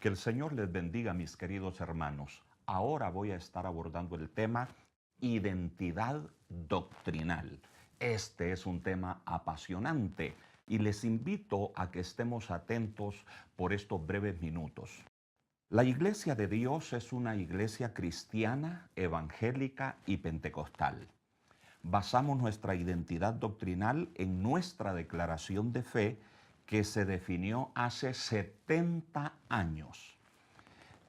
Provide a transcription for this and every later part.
Que el Señor les bendiga, mis queridos hermanos. Ahora voy a estar abordando el tema identidad doctrinal. Este es un tema apasionante y les invito a que estemos atentos por estos breves minutos. La Iglesia de Dios es una iglesia cristiana, evangélica y pentecostal. Basamos nuestra identidad doctrinal en nuestra declaración de fe que se definió hace 70 años.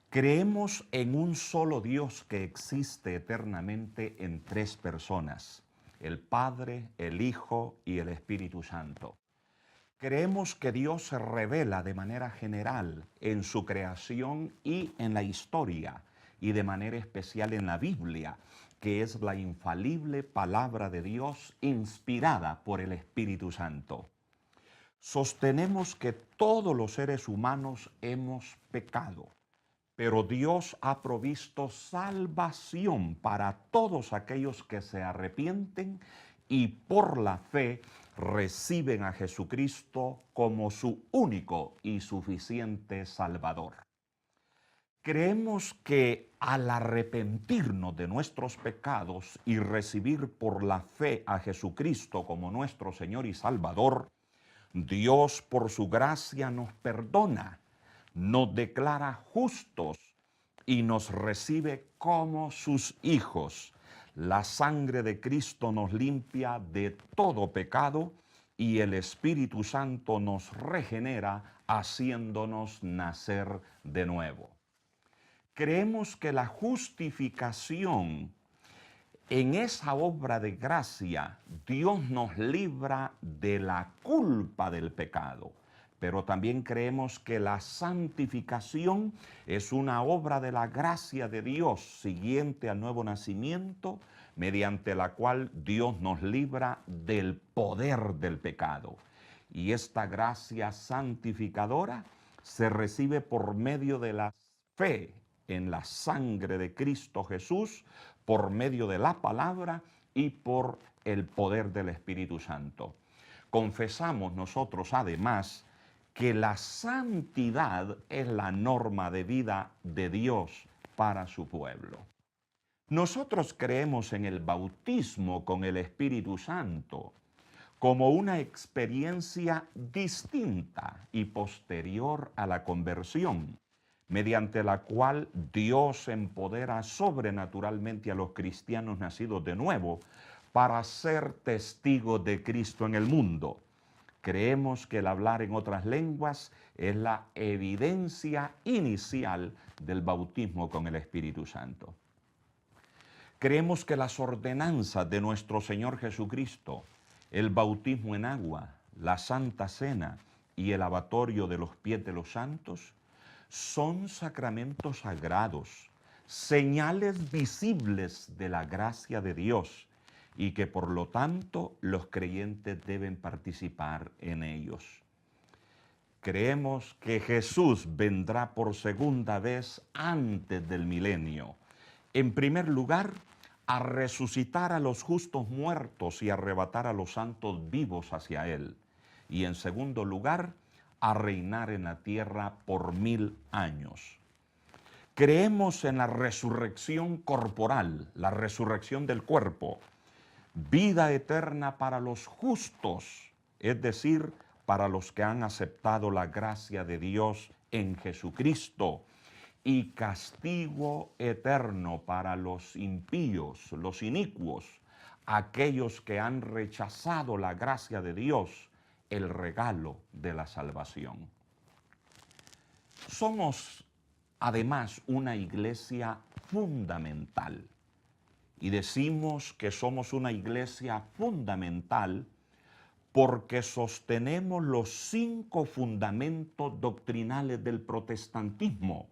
Creemos en un solo Dios que existe eternamente en tres personas, el Padre, el Hijo y el Espíritu Santo. Creemos que Dios se revela de manera general en su creación y en la historia, y de manera especial en la Biblia, que es la infalible palabra de Dios inspirada por el Espíritu Santo. Sostenemos que todos los seres humanos hemos pecado, pero Dios ha provisto salvación para todos aquellos que se arrepienten y por la fe reciben a Jesucristo como su único y suficiente Salvador. Creemos que al arrepentirnos de nuestros pecados y recibir por la fe a Jesucristo como nuestro Señor y Salvador, Dios por su gracia nos perdona, nos declara justos y nos recibe como sus hijos. La sangre de Cristo nos limpia de todo pecado y el Espíritu Santo nos regenera haciéndonos nacer de nuevo. Creemos que la justificación, en esa obra de gracia, Dios nos libra de la culpa del pecado. Pero también creemos que la santificación es una obra de la gracia de Dios siguiente al nuevo nacimiento, mediante la cual Dios nos libra del poder del pecado. Y esta gracia santificadora se recibe por medio de la fe en la sangre de Cristo Jesús, por medio de la palabra y por el poder del Espíritu Santo. Confesamos nosotros además que la santidad es la norma de vida de Dios para su pueblo. Nosotros creemos en el bautismo con el Espíritu Santo como una experiencia distinta y posterior a la conversión, mediante la cual Dios empodera sobrenaturalmente a los cristianos nacidos de nuevo para ser testigos de Cristo en el mundo. Creemos que el hablar en otras lenguas es la evidencia inicial del bautismo con el Espíritu Santo. Creemos que las ordenanzas de nuestro Señor Jesucristo, el bautismo en agua, la Santa Cena y el lavatorio de los pies de los santos, son sacramentos sagrados, señales visibles de la gracia de Dios y que por lo tanto los creyentes deben participar en ellos. Creemos que Jesús vendrá por segunda vez antes del milenio. En primer lugar, a resucitar a los justos muertos y arrebatar a los santos vivos hacia Él. Y en segundo lugar, a reinar en la tierra por 1000 años. Creemos en la resurrección corporal, la resurrección del cuerpo, vida eterna para los justos, es decir, para los que han aceptado la gracia de Dios en Jesucristo, y castigo eterno para los impíos, los inicuos, aquellos que han rechazado la gracia de Dios, el regalo de la salvación. Somos además una iglesia fundamental. Y decimos que somos una iglesia fundamental porque sostenemos los 5 fundamentos doctrinales del protestantismo.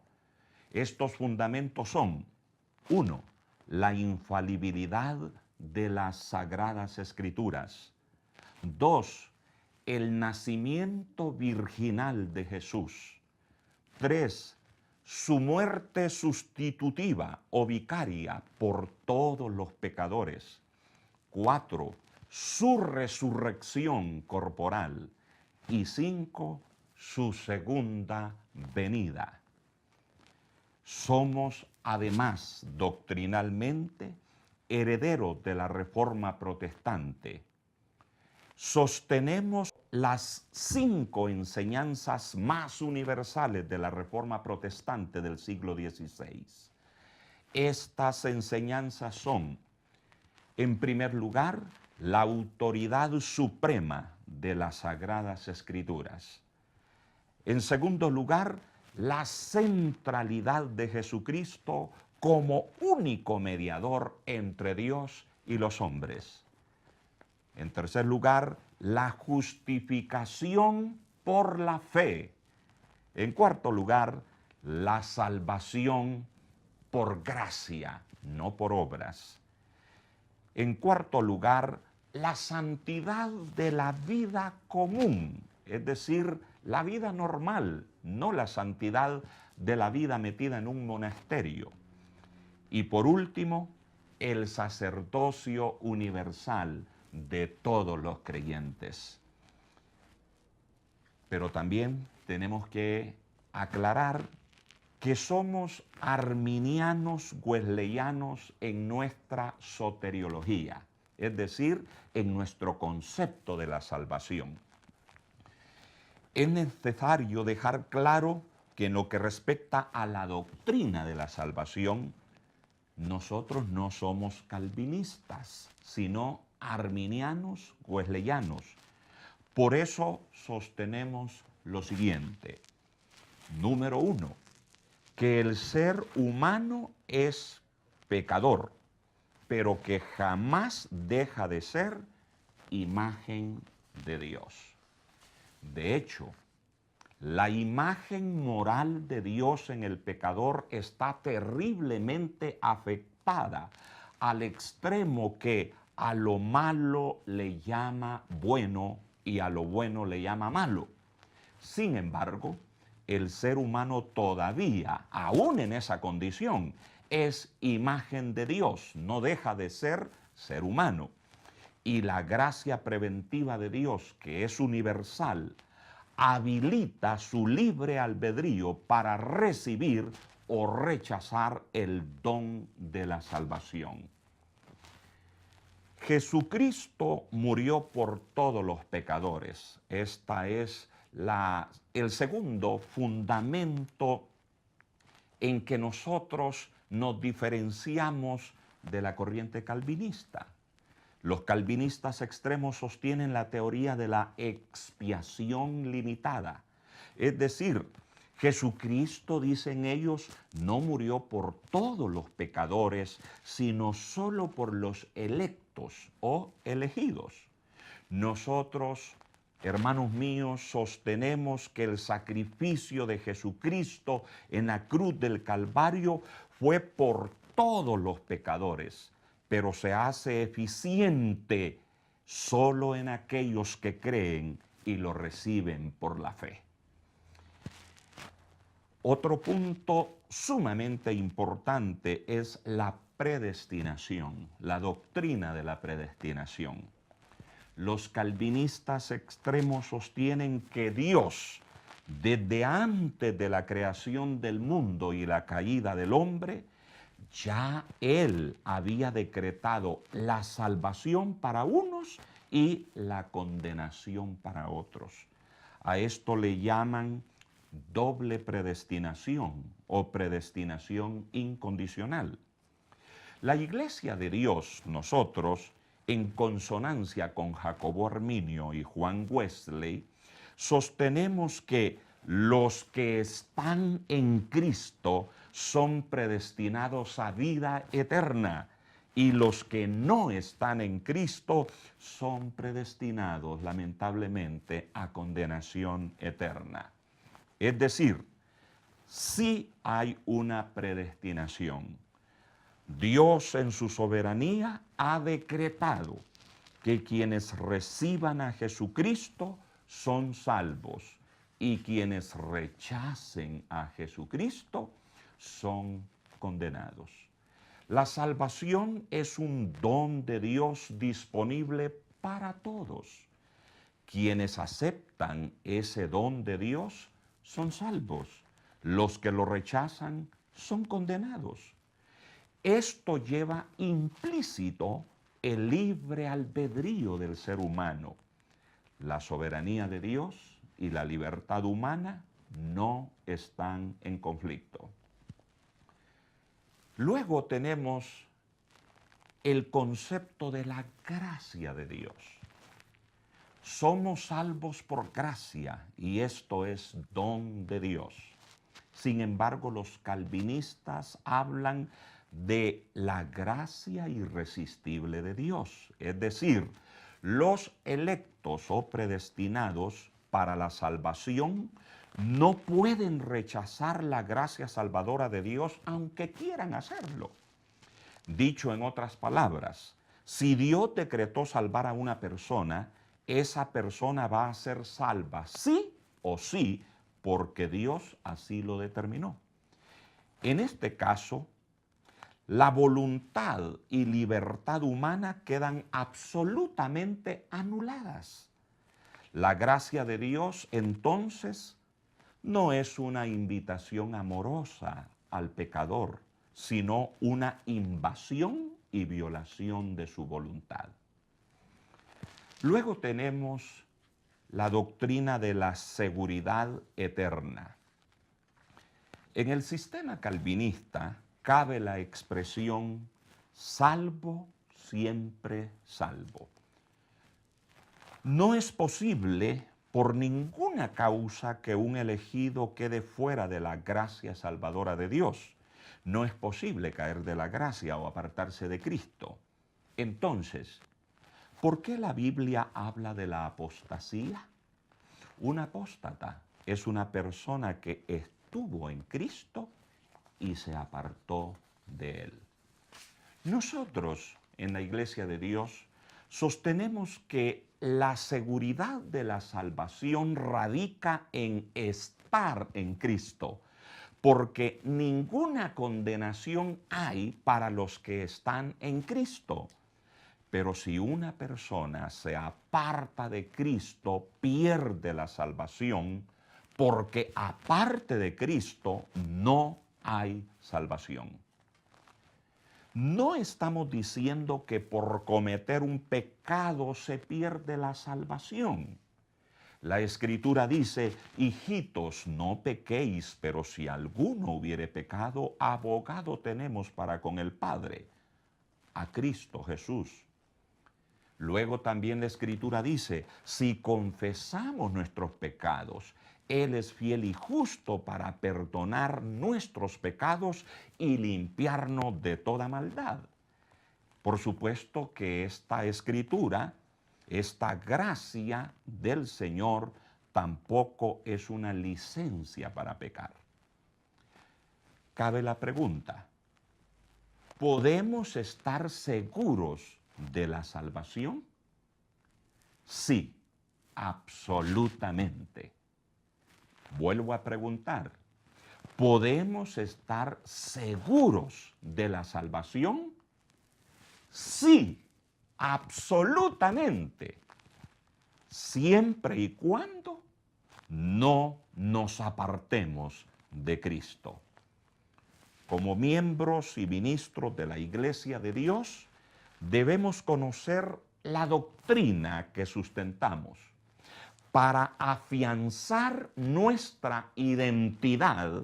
Estos fundamentos son: 1. La infalibilidad de las Sagradas Escrituras. 2. El nacimiento virginal de Jesús. 3. Su muerte sustitutiva o vicaria por todos los pecadores. 4. Su resurrección corporal. Y 5. Su segunda venida. somos además doctrinalmente herederos de la Reforma Protestante. Sostenemos las 5 enseñanzas más universales de la Reforma Protestante del siglo XVI. Estas enseñanzas son, en primer lugar, la autoridad suprema de las Sagradas Escrituras. En segundo lugar, la centralidad de Jesucristo como único mediador entre Dios y los hombres. En tercer lugar, la justificación por la fe. En cuarto lugar, la salvación por gracia, no por obras. En cuarto lugar, la santidad de la vida común, es decir, la vida normal, no la santidad de la vida metida en un monasterio. Y por último, el sacerdocio universal de todos los creyentes. Pero también tenemos que aclarar que somos arminianos wesleyanos en nuestra soteriología, es decir, en nuestro concepto de la salvación. Es necesario dejar claro que en lo que respecta a la doctrina de la salvación, nosotros no somos calvinistas, sino arminianos wesleyanos. Por eso sostenemos lo siguiente. Número 1, que el ser humano es pecador, pero que jamás deja de ser imagen de Dios. De hecho, la imagen moral de Dios en el pecador está terriblemente afectada al extremo que a lo malo le llama bueno y a lo bueno le llama malo. Sin embargo, el ser humano todavía, aún en esa condición, es imagen de Dios, no deja de ser humano. Y la gracia preventiva de Dios, que es universal, habilita su libre albedrío para recibir o rechazar el don de la salvación. Jesucristo murió por todos los pecadores. Este es el segundo fundamento en que nosotros nos diferenciamos de la corriente calvinista. Los calvinistas extremos sostienen la teoría de la expiación limitada. Es decir, Jesucristo, dicen ellos, no murió por todos los pecadores, sino solo por los electos o elegidos. Nosotros, hermanos míos, sostenemos que el sacrificio de Jesucristo en la cruz del Calvario fue por todos los pecadores, pero se hace eficiente solo en aquellos que creen y lo reciben por la fe. Otro punto sumamente importante es la predestinación, la doctrina de la predestinación. Los calvinistas extremos sostienen que Dios, desde antes de la creación del mundo y la caída del hombre, ya Él había decretado la salvación para unos y la condenación para otros. A esto le llaman doble predestinación o predestinación incondicional. La Iglesia de Dios, nosotros, en consonancia con Jacobo Arminio y Juan Wesley, sostenemos que los que están en Cristo son predestinados a vida eterna y los que no están en Cristo son predestinados, lamentablemente, a condenación eterna. Es decir, sí hay una predestinación. Dios en su soberanía ha decretado que quienes reciban a Jesucristo son salvos y quienes rechacen a Jesucristo son condenados. La salvación es un don de Dios disponible para todos. Quienes aceptan ese don de Dios son salvos. Los que lo rechazan son condenados. Esto lleva implícito el libre albedrío del ser humano. La soberanía de Dios y la libertad humana no están en conflicto. Luego tenemos el concepto de la gracia de Dios. Somos salvos por gracia y esto es don de Dios. Sin embargo, los calvinistas hablan de la gracia irresistible de Dios, es decir, los electos o predestinados para la salvación no pueden rechazar la gracia salvadora de Dios aunque quieran hacerlo. Dicho en otras palabras, si Dios decretó salvar a una persona, esa persona va a ser salva, sí o sí, porque Dios así lo determinó. En este caso, la voluntad y libertad humana quedan absolutamente anuladas. La gracia de Dios, entonces, no es una invitación amorosa al pecador, sino una invasión y violación de su voluntad. Luego tenemos la doctrina de la seguridad eterna. En el sistema calvinista cabe la expresión salvo, siempre salvo. No es posible por ninguna causa que un elegido quede fuera de la gracia salvadora de Dios. No es posible caer de la gracia o apartarse de Cristo. Entonces, ¿por qué la Biblia habla de la apostasía? Un apóstata es una persona que estuvo en Cristo y se apartó de Él. Nosotros, en la Iglesia de Dios, sostenemos que la seguridad de la salvación radica en estar en Cristo, porque ninguna condenación hay para los que están en Cristo. Pero si una persona se aparta de Cristo, pierde la salvación, porque aparte de Cristo no hay salvación. No estamos diciendo que por cometer un pecado se pierde la salvación. La Escritura dice, hijitos, no pequéis, pero si alguno hubiere pecado, abogado tenemos para con el Padre, a Cristo Jesús. Luego también la Escritura dice, si confesamos nuestros pecados, Él es fiel y justo para perdonar nuestros pecados y limpiarnos de toda maldad. Por supuesto que esta Escritura, esta gracia del Señor, tampoco es una licencia para pecar. Cabe la pregunta, ¿podemos estar seguros de la salvación? Sí, absolutamente. Vuelvo a preguntar, ¿podemos estar seguros de la salvación? Sí, absolutamente. Siempre y cuando no nos apartemos de Cristo. Como miembros y ministros de la Iglesia de Dios, debemos conocer la doctrina que sustentamos para afianzar nuestra identidad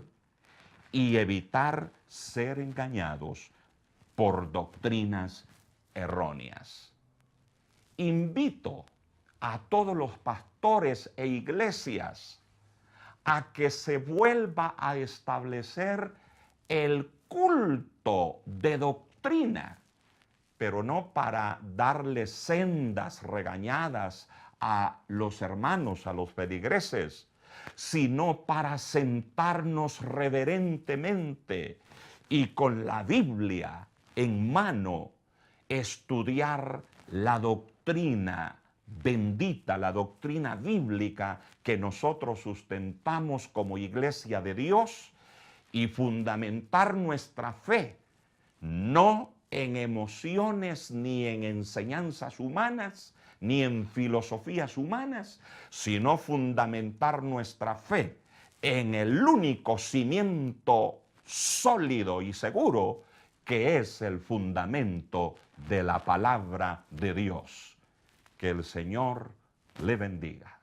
y evitar ser engañados por doctrinas erróneas. Invito a todos los pastores e iglesias a que se vuelva a establecer el culto de doctrina, pero no para darle sendas regañadas a los hermanos, a los feligreses, sino para sentarnos reverentemente y con la Biblia en mano, estudiar la doctrina bendita, la doctrina bíblica que nosotros sustentamos como Iglesia de Dios y fundamentar nuestra fe, no en emociones ni en enseñanzas humanas, ni en filosofías humanas, sino fundamentar nuestra fe en el único cimiento sólido y seguro, que es el fundamento de la palabra de Dios. Que el Señor le bendiga.